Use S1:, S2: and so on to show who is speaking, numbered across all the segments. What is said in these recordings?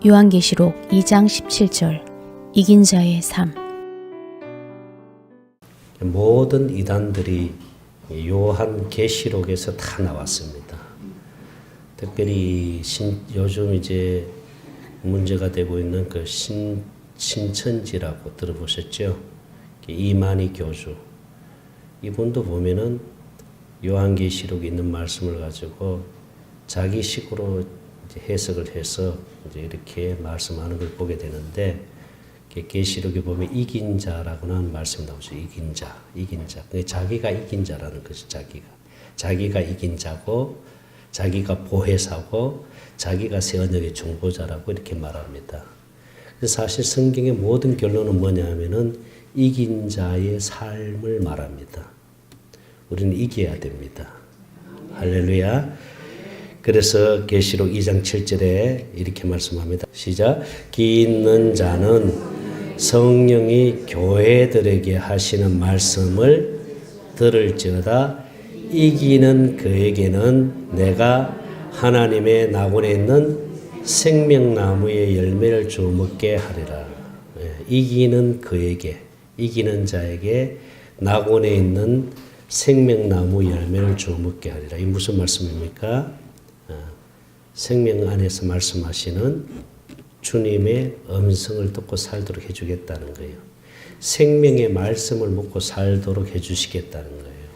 S1: 요한계시록 2장 17절 이긴 자의 삶.
S2: 모든 이단들이 요한계시록에서 다 나왔습니다. 특별히 요즘 이제 문제가 되고 있는 그 신천지라고 들어보셨죠? 이만희 교주. 이분도 보면은 요한계시록에 있는 말씀을 가지고 자기식으로 이제 해석을 해서 이제 이렇게 말씀하는 걸 보게 되는데, 계시록에 보면 이긴 자라고 하는 말씀이 나오죠. 이긴 자. 자기가 이긴 자라는 것이 자기가 이긴 자고, 자기가 보혜사고, 자기가 새 언약의 중보자라고 이렇게 말합니다. 그래서 사실 성경의 모든 결론은 뭐냐 하면은 이긴 자의 삶을 말합니다. 우리는 이겨야 됩니다. 할렐루야. 그래서 계시록 2장 7절에 이렇게 말씀합니다. 시작. 기 있는 자는 성령이 교회들에게 하시는 말씀을 들을지어다. 이기는 그에게는 내가 하나님의 낙원에 있는 생명나무의 열매를 주어 먹게 하리라. 이기는 그에게, 이기는 자에게 낙원에 있는 생명나무 열매를 주어 먹게 하리라. 이 무슨 말씀입니까? 생명 안에서 말씀하시는 주님의 음성을 듣고 살도록 해주겠다는 거예요. 생명의 말씀을 먹고 살도록 해주시겠다는 거예요.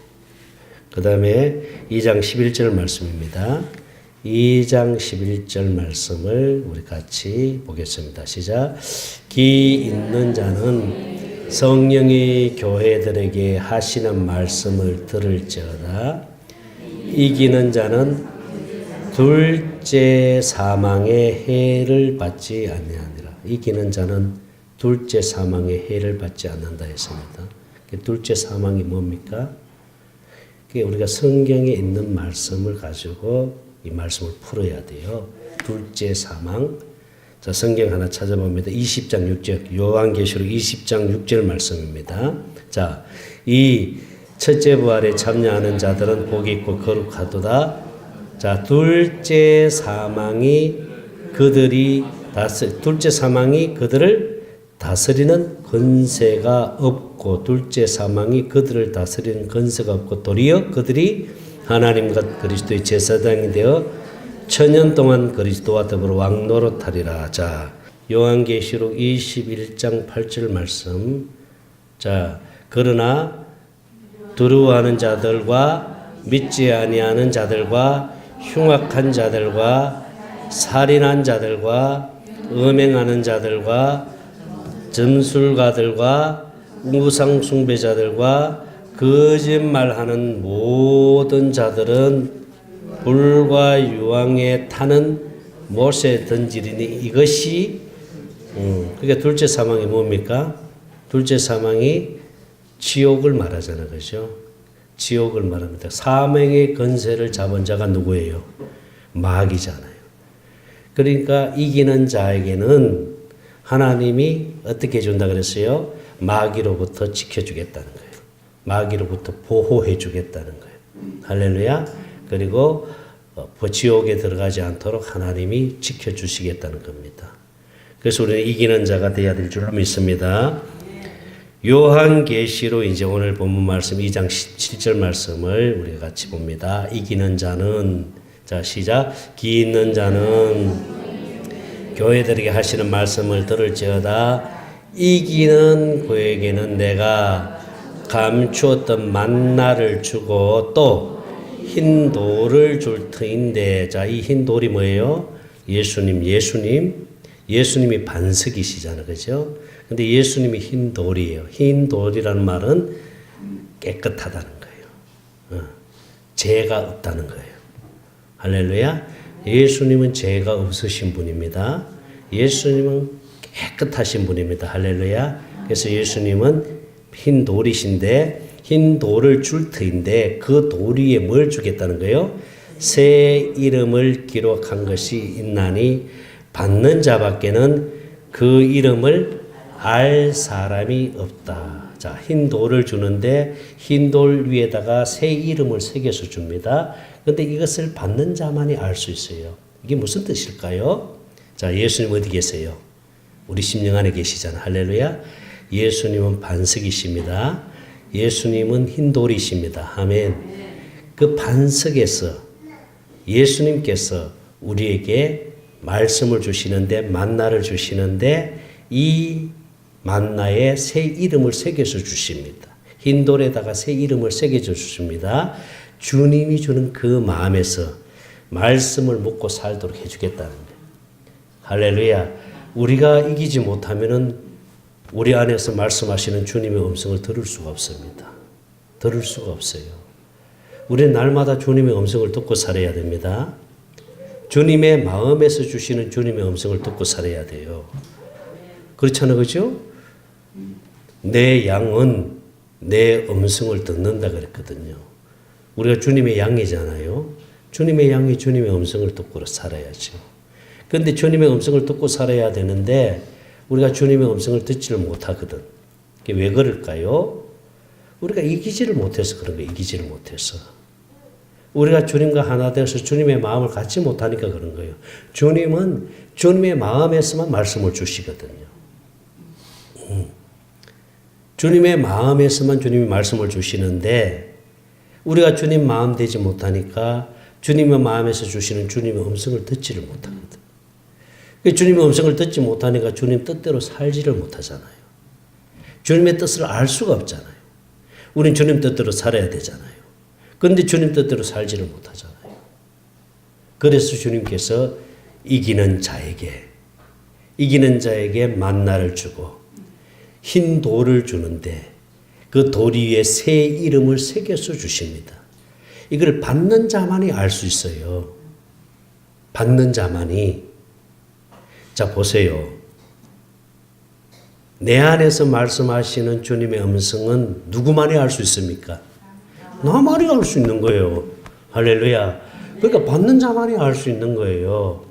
S2: 그 다음에 2장 11절 말씀입니다. 2장 11절 말씀을 우리 같이 보겠습니다. 시작. 기 있는 자는 성령이 교회들에게 하시는 말씀을 들을지어다. 이기는 자는 둘째 사망의 해를 받지 아니하니라. 이기는 자는 둘째 사망의 해를 받지 않는다 했습니다. 둘째 사망이 뭡니까? 우리가 성경에 있는 말씀을 가지고 이 말씀을 풀어야 돼요. 둘째 사망. 자, 성경 하나 찾아봅니다. 20장 6절. 요한계시록 20장 6절 말씀입니다. 자, 이 첫째 부활에 참여하는 자들은 복이 있고 거룩하도다. 자, 둘째 사망이 그들을 다스리는 권세가 없고, 둘째 사망이 그들을 다스리는 권세가 없고, 도리어 그들이 하나님과 그리스도의 제사장이 되어 천년 동안 그리스도와 더불어 왕노릇하리라. 자, 요한계시록 21장 8절 말씀. 자, 그러나 두려워하는 자들과 믿지 아니하는 자들과 흉악한 자들과 살인한 자들과 음행하는 자들과 점술가들과 우상 숭배자들과 거짓말하는 모든 자들은 불과 유황에 타는 못에 던지리니 이것이 그러니까 둘째 사망이 뭡니까? 둘째 사망이 지옥을 말하잖아요. 그죠? 지옥을 말합니다. 사망의 권세를 잡은 자가 누구예요? 마귀잖아요. 그러니까 이기는 자에게는 하나님이 어떻게 해준다 그랬어요? 마귀로부터 지켜주겠다는 거예요. 마귀로부터 보호해 주겠다는 거예요. 할렐루야. 그리고 지옥에 들어가지 않도록 하나님이 지켜주시겠다는 겁니다. 그래서 우리는 이기는 자가 되어야 될 줄 믿습니다. 요한계시록 이제 오늘 본문 말씀 2장 17절 말씀을 우리가 같이 봅니다. 이기는 자는, 자 시작. 기 있는 자는 교회들에게 하시는 말씀을 들을지어다. 이기는 그에게는 내가 감추었던 만나를 주고 또 흰 돌을 줄 터인데, 자 이 흰 돌이 뭐예요? 예수님이 반석이시잖아요. 그죠? 근데 예수님이 흰 돌이에요. 흰 돌이라는 말은 깨끗하다는 거예요. 죄가 없다는 거예요. 할렐루야. 예수님은 죄가 없으신 분입니다. 예수님은 깨끗하신 분입니다. 할렐루야. 그래서 예수님은 흰 돌이신데, 흰 돌을 줄 터인데 그 돌 위에 뭘 주겠다는 거예요? 새 이름을 기록한 것이 있나니 받는 자밖에는 그 이름을 알 사람이 없다. 자, 흰 돌을 주는데 흰 돌 위에다가 새 이름을 새겨서 줍니다. 그런데 이것을 받는 자만이 알 수 있어요. 이게 무슨 뜻일까요? 자, 예수님 어디 계세요? 우리 심령 안에 계시잖아. 할렐루야. 예수님은 반석이십니다. 예수님은 흰 돌이십니다. 아멘. 그 반석에서 예수님께서 우리에게 말씀을 주시는데, 만나를 주시는데, 이 만나에 새 이름을 새겨서 주십니다. 흰 돌에다가 새 이름을 새겨져 주십니다. 주님이 주는 그 마음에서 말씀을 묵고 살도록 해주겠다는 거예요. 할렐루야. 우리가 이기지 못하면은 우리 안에서 말씀하시는 주님의 음성을 들을 수가 없습니다. 들을 수가 없어요. 우리는 날마다 주님의 음성을 듣고 살아야 됩니다. 주님의 마음에서 주시는 주님의 음성을 듣고 살아야 돼요. 그렇잖아요. 그죠? 내 양은 내 음성을 듣는다 그랬거든요. 우리가 주님의 양이잖아요. 주님의 양이 주님의 음성을 듣고 살아야죠. 그런데 주님의 음성을 듣고 살아야 되는데 우리가 주님의 음성을 듣지를 못하거든. 그게 왜 그럴까요? 우리가 이기지를 못해서 그런 거예요. 이기지를 못해서. 우리가 주님과 하나 되어서 주님의 마음을 갖지 못하니까 그런 거예요. 주님은 주님의 마음에서만 말씀을 주시거든요. 주님의 마음에서만 주님이 말씀을 주시는데 우리가 주님 마음 되지 못하니까 주님의 마음에서 주시는 주님의 음성을 듣지를 못하거든. 주님의 음성을 듣지 못하니까 주님 뜻대로 살지를 못하잖아요. 주님의 뜻을 알 수가 없잖아요. 우린 주님 뜻대로 살아야 되잖아요. 그런데 주님 뜻대로 살지를 못하잖아요. 그래서 주님께서 이기는 자에게 만나를 주고 흰 돌을 주는데 그 돌 위에 새 이름을 새겨서 주십니다. 이걸 받는 자만이 알 수 있어요. 받는 자만이. 자, 보세요. 내 안에서 말씀하시는 주님의 음성은 누구만이 알 수 있습니까? 나만이 알 수 있는 거예요. 할렐루야. 그러니까 받는 자만이 알 수 있는 거예요.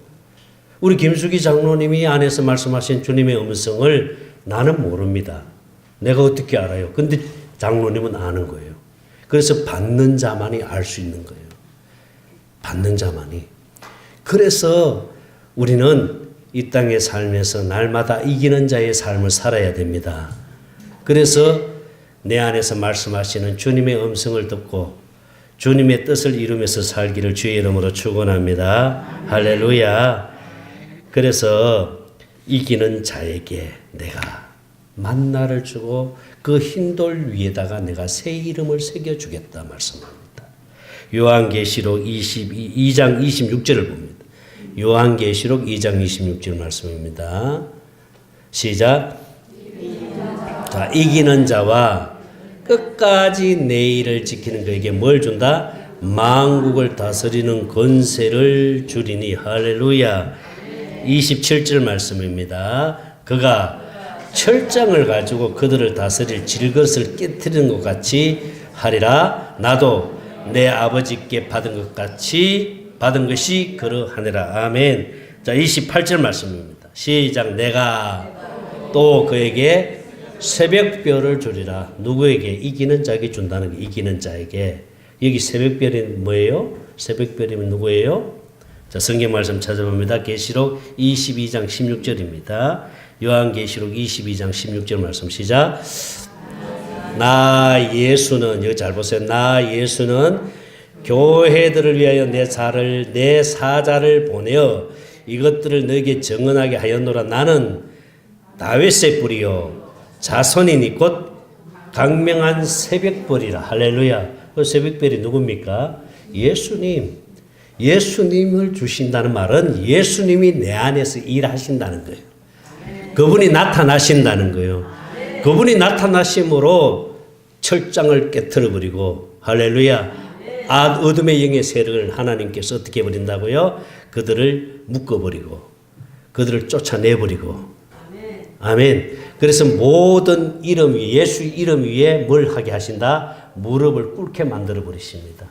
S2: 우리 김수기 장로님이 안에서 말씀하신 주님의 음성을 나는 모릅니다. 내가 어떻게 알아요? 근데 장로님은 아는 거예요. 그래서 받는 자만이 알 수 있는 거예요. 받는 자만이. 그래서 우리는 이 땅의 삶에서 날마다 이기는 자의 삶을 살아야 됩니다. 그래서 내 안에서 말씀하시는 주님의 음성을 듣고 주님의 뜻을 이루면서 살기를 주의 이름으로 축원합니다. 할렐루야. 그래서 이기는 자에게 내가 만나를 주고 그 흰 돌 위에다가 내가 새 이름을 새겨주겠다 말씀합니다. 요한계시록 2장 26절을 봅니다. 요한계시록 2장 26절 말씀입니다. 시작. 자, 이기는 자와 끝까지 내 일을 지키는 그에게 뭘 준다? 만국을 다스리는 권세를 주리니. 할렐루야. 27절 말씀입니다. 그가 철장을 가지고 그들을 다스릴 질것을 깨뜨리는 것 같이 하리라. 나도 내 아버지께 받은 것이 그러하니라. 아멘. 자, 28절 말씀입니다. 시작. 내가 또 그에게 새벽별을 주리라. 누구에게? 이기는 자에게 준다는 게 이기는 자에게. 여기 새벽별이 뭐예요? 새벽별이면 누구예요? 자, 성경 말씀 찾아봅니다. 계시록 22장 16절입니다. 요한계시록 22장 16절 말씀 시작. 나 예수는, 여기 잘 보세요. 나 예수는 교회들을 위하여 내 사자를 보내어 이것들을 너에게 정언하게 하였노라. 나는 다윗의 뿌리요 자손이니 곧 강명한 새벽별이라. 할렐루야. 그 새벽별이 누굽니까? 예수님을 주신다는 말은 예수님이 내 안에서 일하신다는 거예요. 그분이 나타나신다는 거예요. 그분이 나타나심으로 철장을 깨트려버리고, 할렐루야. 어둠의 영의 세력을 하나님께서 어떻게 해버린다고요? 그들을 묶어버리고 그들을 쫓아내버리고. 아멘. 그래서 모든 이름 위에, 예수 이름 위에 뭘 하게 하신다? 무릎을 꿇게 만들어 버리십니다.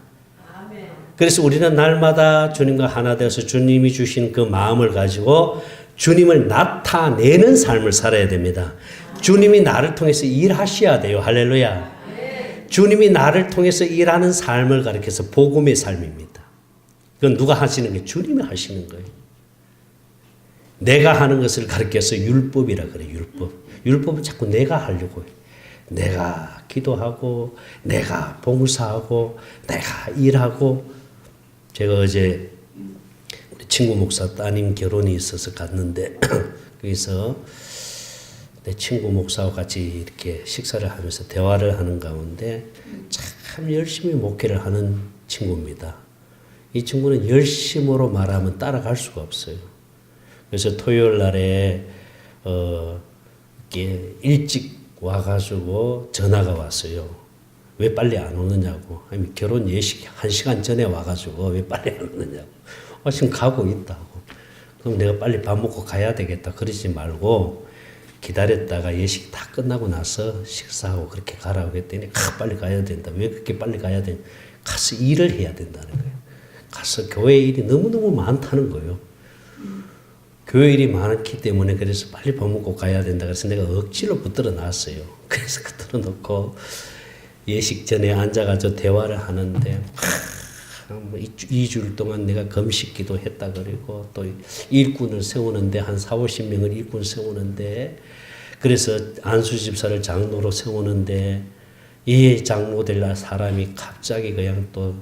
S2: 그래서 우리는 날마다 주님과 하나 되어서 주님이 주신 그 마음을 가지고 주님을 나타내는 삶을 살아야 됩니다. 주님이 나를 통해서 일하셔야 돼요. 할렐루야. 주님이 나를 통해서 일하는 삶을 가리켜서 복음의 삶입니다. 그건 누가 하시는 게? 주님이 하시는 거예요. 내가 하는 것을 가르쳐서 율법이라 그래. 율법. 율법은 자꾸 내가 하려고 해. 내가 기도하고 내가 봉사하고 내가 일하고. 제가 어제 우리 친구 목사 따님 결혼이 있어서 갔는데 거기서 내 친구 목사와 같이 이렇게 식사를 하면서 대화를 하는 가운데 참 열심히 목회를 하는 친구입니다. 이 친구는 열심으로 말하면 따라갈 수가 없어요. 그래서 토요일 날에 이렇게 일찍 와가지고 전화가 왔어요. 왜 빨리 안 오느냐고. 아니, 결혼 예식 1시간 전에 와가지고 왜 빨리 안 오느냐고. 지금 가고 있다고. 그럼 내가 빨리 밥 먹고 가야 되겠다. 그러지 말고 기다렸다가 예식 다 끝나고 나서 식사하고 그렇게 가라고 했더니 빨리 가야 된다. 왜 그렇게 빨리 가야 되냐. 가서 일을 해야 된다는 거예요. 가서 교회 일이 너무너무 많다는 거예요. 교회 일이 많기 때문에 그래서 빨리 밥 먹고 가야 된다. 그래서 내가 억지로 붙들어 놨어요. 그래서 붙들어 놓고 예식 전에 앉아가지고 대화를 하는데 뭐 2주일 동안 내가 금식기도 했다 그리고 또 일꾼을 세우는데 한 40-50명을 일꾼 세우는데 그래서 안수 집사를 장로로 세우는데 이 장로 될 사람이 갑자기 그냥 또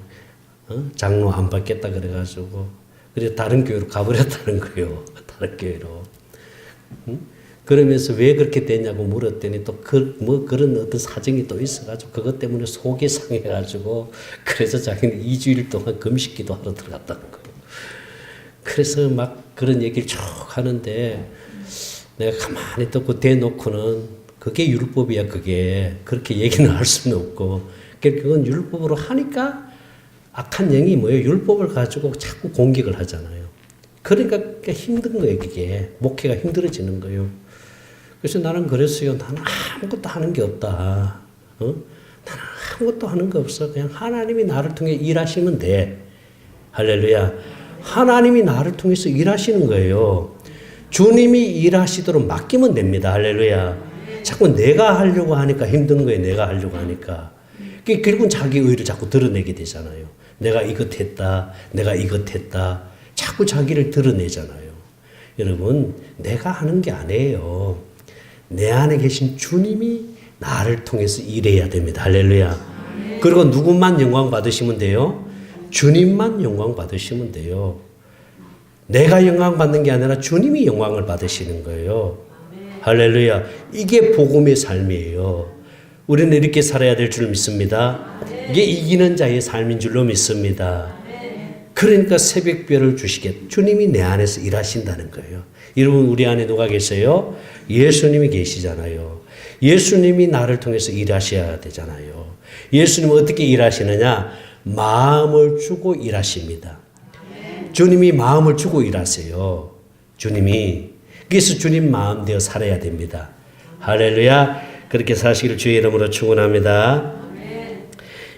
S2: 장로 안 받겠다 그래가지고 그래서 다른 교회로 가버렸다는 거예요. 다른 교회로. 그러면서 왜 그렇게 됐냐고 물었더니 또 뭐 그런 어떤 사정이 또 있어가지고 그것 때문에 속이 상해가지고 그래서 자기는 2주일 동안 금식기도 하러 들어갔다는 거예요. 그래서 막 그런 얘기를 쭉 하는데 내가 가만히 듣고 대놓고는 그게 율법이야. 그게 그렇게 얘기는 할 수는 없고 그건 율법으로 하니까 악한 영이 뭐예요? 율법을 가지고 자꾸 공격을 하잖아요. 그러니까 힘든 거예요. 그게 목회가 힘들어지는 거예요. 그래서 나는 그랬어요. 나는 아무것도 하는 게 없다. 나는 아무것도 하는 게 없어. 그냥 하나님이 나를 통해 일하시면 돼. 할렐루야. 하나님이 나를 통해서 일하시는 거예요. 주님이 일하시도록 맡기면 됩니다. 할렐루야. 자꾸 내가 하려고 하니까 힘든 거예요. 내가 하려고 하니까. 결국은 자기 의를 자꾸 드러내게 되잖아요. 내가 이것 했다. 내가 이것 했다. 자꾸 자기를 드러내잖아요. 여러분, 내가 하는 게 아니에요. 내 안에 계신 주님이 나를 통해서 일해야 됩니다. 할렐루야. 그리고 누구만 영광 받으시면 돼요? 주님만 영광 받으시면 돼요. 내가 영광 받는 게 아니라 주님이 영광을 받으시는 거예요. 할렐루야. 이게 복음의 삶이에요. 우리는 이렇게 살아야 될 줄 믿습니다. 이게 이기는 자의 삶인 줄로 믿습니다. 그러니까 새벽별을 주시겠다. 주님이 내 안에서 일하신다는 거예요. 여러분, 우리 안에 누가 계세요? 예수님이 계시잖아요. 예수님이 나를 통해서 일하셔야 되잖아요. 예수님은 어떻게 일하시느냐? 마음을 주고 일하십니다. 주님이 마음을 주고 일하세요. 주님이. 그래서 주님 마음 되어 살아야 됩니다. 할렐루야. 그렇게 사시기를 주의 이름으로 축원합니다.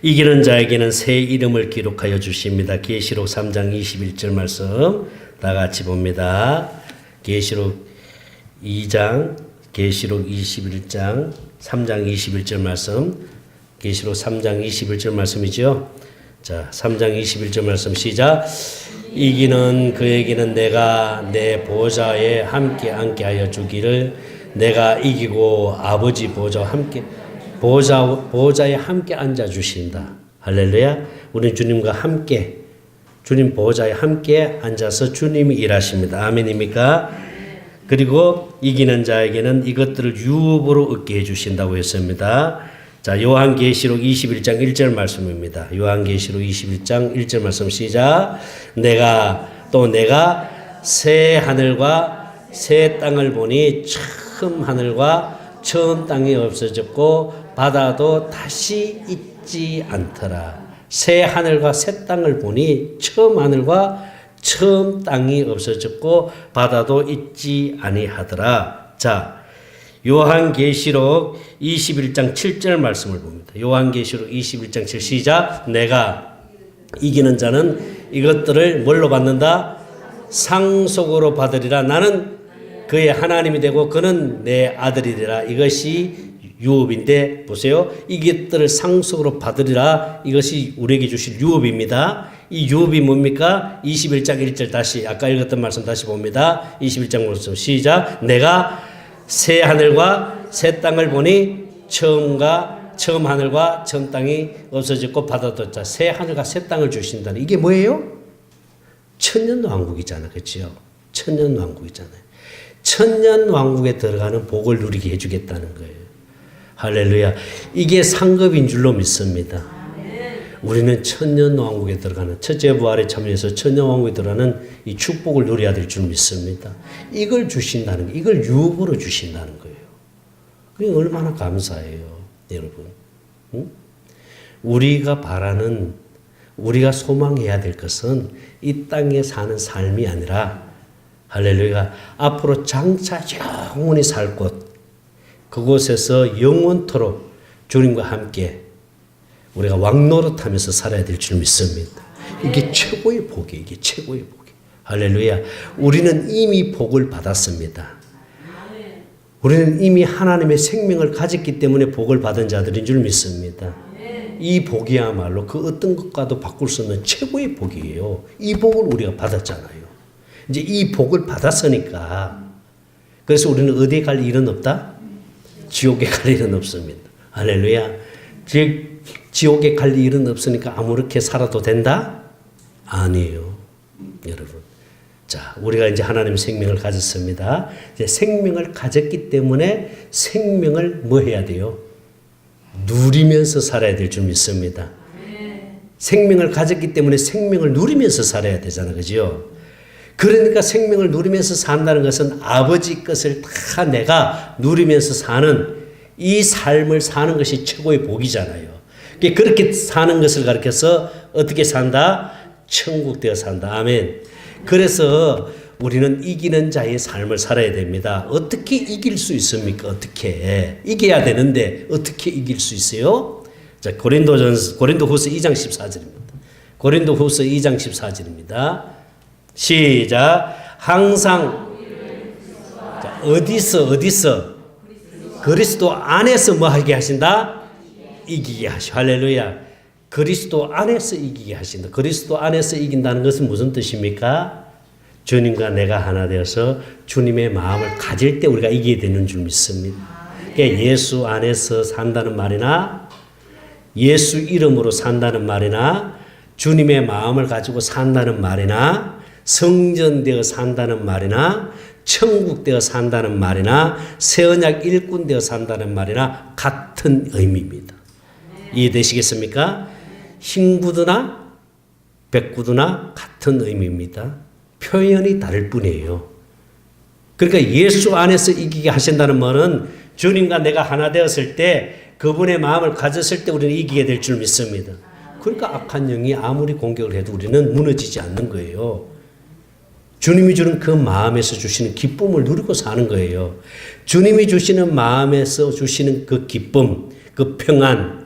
S2: 이기는 자에게는 새 이름을 기록하여 주십니다. 계시록 3장 21절 말씀 다 같이 봅니다. 계시록 2장, 계시록 21장, 3장 21절 말씀, 계시록 3장 21절 말씀이죠. 자, 3장 21절 말씀 시작. 이기는 그에게는 내가 내 보좌에 함께 앉게 하여 주기를 내가 이기고 아버지 보좌와 함께 보좌에 함께 앉아 주신다. 할렐루야. 우리 주님과 함께 주님 보좌에 함께 앉아서 주님이 일하십니다. 아멘입니까? 그리고 이기는 자에게는 이것들을 유업으로 얻게 해주신다고 했습니다. 자, 요한계시록 21장 1절 말씀입니다. 요한계시록 21장 1절 말씀 시작. 내가 새 하늘과 새 땅을 보니 처음 하늘과 처음 땅이 없어졌고 바다도 다시 있지 않더라. 새 하늘과 새 땅을 보니 처음 하늘과 처음 땅이 없어졌고 바다도 있지 아니하더라. 자, 요한계시록 21장 7절 말씀을 봅니다. 요한계시록 21장 7 시작. 내가 이기는 자는 이것들을 뭘로 받는다? 상속으로 받으리라. 나는 그의 하나님이 되고 그는 내 아들이리라. 이것이 유업인데 보세요. 이것들을 상속으로 받으리라. 이것이 우리에게 주실 유업입니다. 이 유업이 뭡니까? 21장 1절 다시 아까 읽었던 말씀 다시 봅니다. 21장 말씀 시작. 내가 새 하늘과 새 땅을 보니 처음 하늘과 처음 땅이 없어졌고 바다도 자 새 하늘과 새 땅을 주신다는 이게 뭐예요? 천년왕국이잖아, 그렇죠? 천년왕국이잖아요. 천년왕국에 들어가는 복을 누리게 해주겠다는 거예요. 할렐루야. 이게 상급인 줄로 믿습니다. 우리는 천년왕국에 들어가는 첫째 부활에 참여해서 천년왕국에 들어가는 이 축복을 누려야 될 줄 믿습니다. 이걸 주신다는 거, 이걸 유업으로 주신다는 거예요. 그게 얼마나 감사해요, 여러분. 응? 우리가 바라는, 우리가 소망해야 될 것은 이 땅에 사는 삶이 아니라 할렐루야, 앞으로 장차 영원히 살 곳, 그곳에서 영원토록 주님과 함께 우리가 왕노릇하면서 살아야 될 줄 믿습니다. 이게 최고의 복이에요. 이게 최고의 복이에요. 할렐루야. 우리는 이미 복을 받았습니다. 우리는 이미 하나님의 생명을 가졌기 때문에 복을 받은 자들인 줄 믿습니다. 이 복이야말로 그 어떤 것과도 바꿀 수 없는 최고의 복이에요. 이 복을 우리가 받았잖아요. 이제 이 복을 받았으니까 그래서 우리는 어디에 갈 일은 없다? 지옥에 갈 일은 없습니다. 할렐루야. 지옥에 갈 일은 없으니까 아무렇게 살아도 된다? 아니에요. 여러분. 자, 우리가 이제 하나님 생명을 가졌습니다. 이제 생명을 가졌기 때문에 생명을 뭐 해야 돼요? 누리면서 살아야 될 줄 믿습니다. 생명을 가졌기 때문에 생명을 누리면서 살아야 되잖아. 그죠? 그러니까 생명을 누리면서 산다는 것은 아버지 것을 다 내가 누리면서 사는 이 삶을 사는 것이 최고의 복이잖아요. 그렇게 사는 것을 가르쳐서 어떻게 산다? 천국 되어 산다. 아멘. 그래서 우리는 이기는 자의 삶을 살아야 됩니다. 어떻게 이길 수 있습니까? 어떻게? 이겨야 되는데 어떻게 이길 수 있어요? 자, 고린도후서 2장 14절입니다. 고린도후서 2장 14절입니다. 시작. 항상 자, 어디서 그리스도 안에서 뭐 하게 하신다? 이기게 하시오. 할렐루야. 그리스도 안에서 이기게 하신다. 그리스도 안에서 이긴다는 것은 무슨 뜻입니까? 주님과 내가 하나 되어서 주님의 마음을 가질 때 우리가 이기게 되는 줄 믿습니다. 그러니까 예수 안에서 산다는 말이나 예수 이름으로 산다는 말이나 주님의 마음을 가지고 산다는 말이나 성전되어 산다는 말이나 천국되어 산다는 말이나 새언약 일꾼되어 산다는 말이나 같은 의미입니다. 이해되시겠습니까? 흰구두나 백구두나 같은 의미입니다. 표현이 다를 뿐이에요. 그러니까 예수 안에서 이기게 하신다는 말은 주님과 내가 하나 되었을 때 그분의 마음을 가졌을 때 우리는 이기게 될 줄 믿습니다. 그러니까 악한 영이 아무리 공격을 해도 우리는 무너지지 않는 거예요. 주님이 주는 그 마음에서 주시는 기쁨을 누리고 사는 거예요. 주님이 주시는 마음에서 주시는 그 기쁨, 그 평안,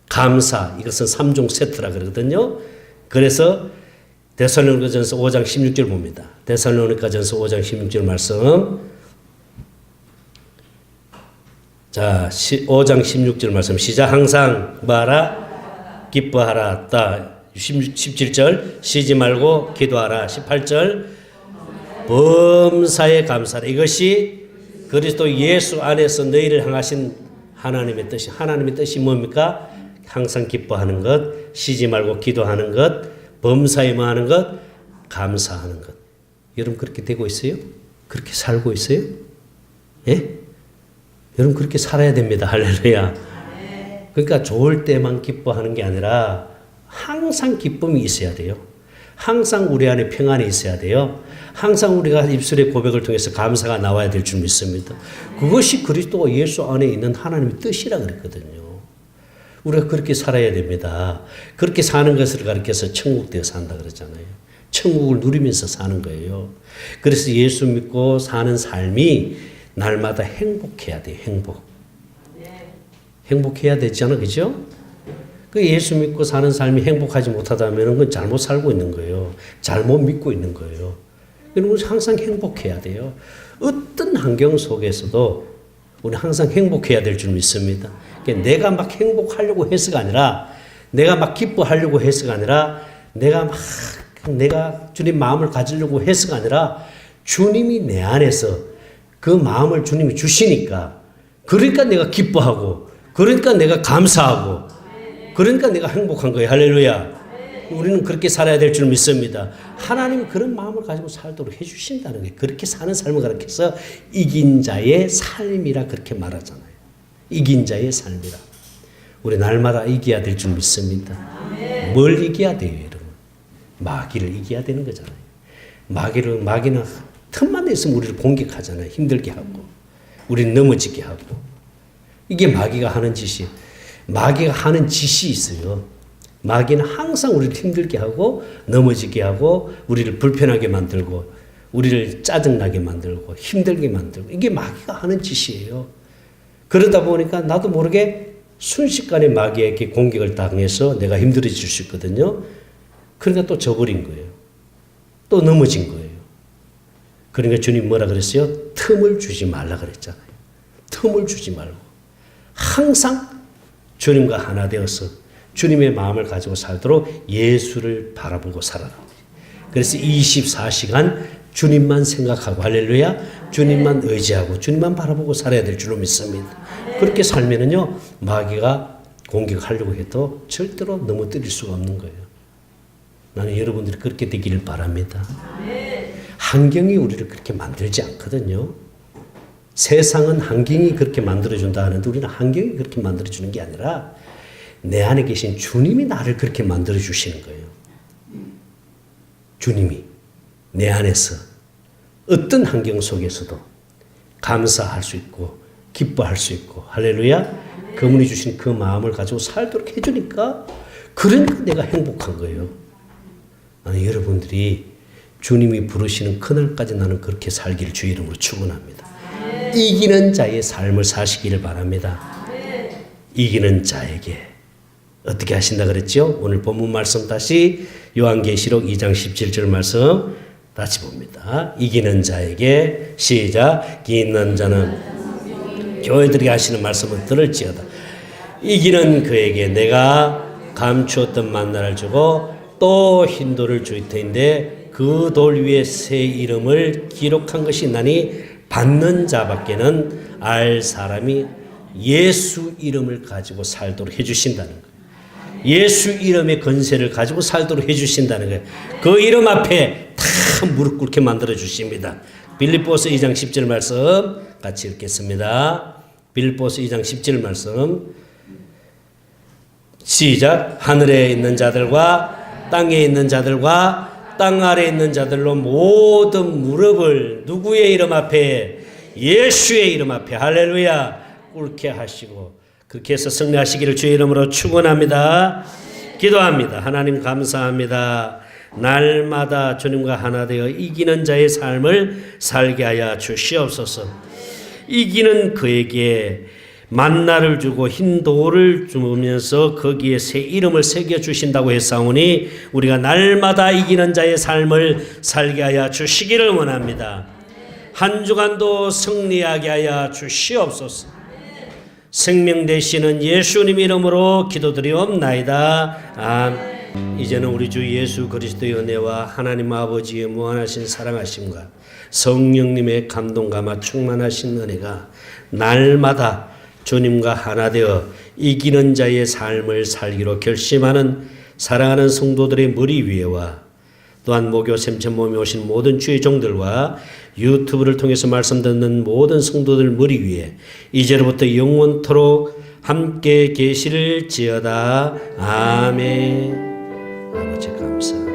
S2: 감사, 이것은 3종 세트라 그러거든요. 그래서 데살로니가전서 5장 16절 봅니다. 데살로니가전서 5장 16절 말씀. 자, 5장 16절 말씀 시작. 항상 뭐하라? 기뻐하라. 17절 쉬지 말고 기도하라. 18절 범사에 감사하라. 이것이 그리스도 예수 안에서 너희를 향하신 하나님의 뜻이. 하나님의 뜻이 뭡니까? 항상 기뻐하는 것, 쉬지 말고 기도하는 것, 범사에 뭐하는 것, 감사하는 것. 여러분 그렇게 되고 있어요? 그렇게 살고 있어요? 예? 여러분 그렇게 살아야 됩니다. 할렐루야. 그러니까 좋을 때만 기뻐하는 게 아니라 항상 기쁨이 있어야 돼요. 항상 우리 안에 평안이 있어야 돼요. 항상 우리가 입술의 고백을 통해서 감사가 나와야 될 줄 믿습니다. 그것이 그리스도가 예수 안에 있는 하나님의 뜻이라 그랬거든요. 우리가 그렇게 살아야 됩니다. 그렇게 사는 것을 가르쳐서 천국 되어 산다 그랬잖아요. 천국을 누리면서 사는 거예요. 그래서 예수 믿고 사는 삶이 날마다 행복해야 돼요. 행복해야 되잖아. 그죠? 그 예수 믿고 사는 삶이 행복하지 못하다면 그건 잘못 살고 있는 거예요. 잘못 믿고 있는 거예요. 여러분 항상 행복해야 돼요. 어떤 환경 속에서도 우리 항상 행복해야 될 줄 믿습니다. 그러니까 내가 막 행복하려고 해서가 아니라 내가 막 기뻐하려고 해서가 아니라 내가 주님 마음을 가지려고 해서가 아니라 주님이 내 안에서 그 마음을 주님이 주시니까, 그러니까 내가 기뻐하고, 그러니까 내가 감사하고, 그러니까 내가 행복한 거예요. 할렐루야. 우리는 그렇게 살아야 될 줄 믿습니다. 하나님이 그런 마음을 가지고 살도록 해주신다는 거예요. 그렇게 사는 삶을 가르쳐서 이긴 자의 삶이라 그렇게 말하잖아요. 이긴 자의 삶이라. 우리 날마다 이겨야 될 줄 믿습니다. 뭘 이겨야 돼요, 여러분? 마귀를 이겨야 되는 거잖아요. 마귀는 틈만 내서 우리를 공격하잖아요. 힘들게 하고, 우리를 넘어지게 하고. 이게 마귀가 하는 짓이, 마귀가 하는 짓이 있어요. 마귀는 항상 우리를 힘들게 하고, 넘어지게 하고, 우리를 불편하게 만들고, 우리를 짜증나게 만들고, 힘들게 만들고. 이게 마귀가 하는 짓이에요. 그러다 보니까 나도 모르게 순식간에 마귀에게 공격을 당해서 내가 힘들어질 수 있거든요. 그러니까 또 져버린 거예요. 또 넘어진 거예요. 그러니까 주님 뭐라 그랬어요? 틈을 주지 말라 그랬잖아요. 틈을 주지 말고. 항상 주님과 하나 되어서 주님의 마음을 가지고 살도록 예수를 바라보고 살아라. 그래서 24시간 주님만 생각하고, 할렐루야, 주님만 의지하고 주님만 바라보고 살아야 될 줄로 믿습니다. 그렇게 살면은요, 마귀가 공격하려고 해도 절대로 넘어뜨릴 수가 없는 거예요. 나는 여러분들이 그렇게 되기를 바랍니다. 환경이 우리를 그렇게 만들지 않거든요. 세상은 환경이 그렇게 만들어준다 하는데 우리는 환경이 그렇게 만들어주는 게 아니라 내 안에 계신 주님이 나를 그렇게 만들어주시는 거예요. 주님이 내 안에서 어떤 환경 속에서도 감사할 수 있고 기뻐할 수 있고, 할렐루야, 그분이 주신 그 마음을 가지고 살도록 해주니까, 그러니까 내가 행복한 거예요. 나는 여러분들이 주님이 부르시는 그날까지 나는 그렇게 살기를 주의 이름으로 축원합니다. 이기는 자의 삶을 사시기를 바랍니다. 이기는 자에게 어떻게 하신다 그랬죠? 오늘 본문 말씀 다시 요한계시록 2장 17절 말씀 다시 봅니다. 이기는 자에게, 시작, 이기는 자는, 교회들이 하시는 말씀을 들을지어다. 이기는 그에게 내가 감추었던 만나를 주고 또 흰 돌을 줄 터인데 그 돌 위에 새 이름을 기록한 것이 나니 받는 자밖에는 알 사람이 예수 이름을 가지고 살도록 해주신다는 거예요. 예수 이름의 건세를 가지고 살도록 해주신다는 거예요. 그 이름 앞에 다 무릎 꿇게 만들어 주십니다. 빌립보서 2장 10절 말씀 같이 읽겠습니다. 빌립보서 2장 10절 말씀 시작. 하늘에 있는 자들과 땅에 있는 자들과 땅 아래에 있는 자들로 모든 무릎을 누구의 이름 앞에? 예수의 이름 앞에, 할렐루야, 꿇게 하시고, 그렇게 해서 승리하시기를 주의 이름으로 축원합니다. 기도합니다. 하나님 감사합니다. 날마다 주님과 하나 되어 이기는 자의 삶을 살게 하여 주시옵소서. 이기는 그에게 만나를 주고 흰 돌을 주면서 거기에 새 이름을 새겨 주신다고 했사오니 우리가 날마다 이기는 자의 삶을 살게 하여 주시기를 원합니다. 한 주간도 승리하게 하여 주시옵소서. 생명 되시는 예수님 이름으로 기도드리옵나이다. 아멘. 이제는 우리 주 예수 그리스도의 은혜와 하나님 아버지의 무한하신 사랑하심과 성령님의 감동감화 충만하신 은혜가 날마다 주님과 하나 되어 이기는 자의 삶을 살기로 결심하는 사랑하는 성도들의 머리 위에와 또한 목요 샘천 몸에 오신 모든 주의 종들과 유튜브를 통해서 말씀 듣는 모든 성도들 머리 위에 이제로부터 영원토록 함께 계시를 지어다. 아멘. 아버지 감사합니다.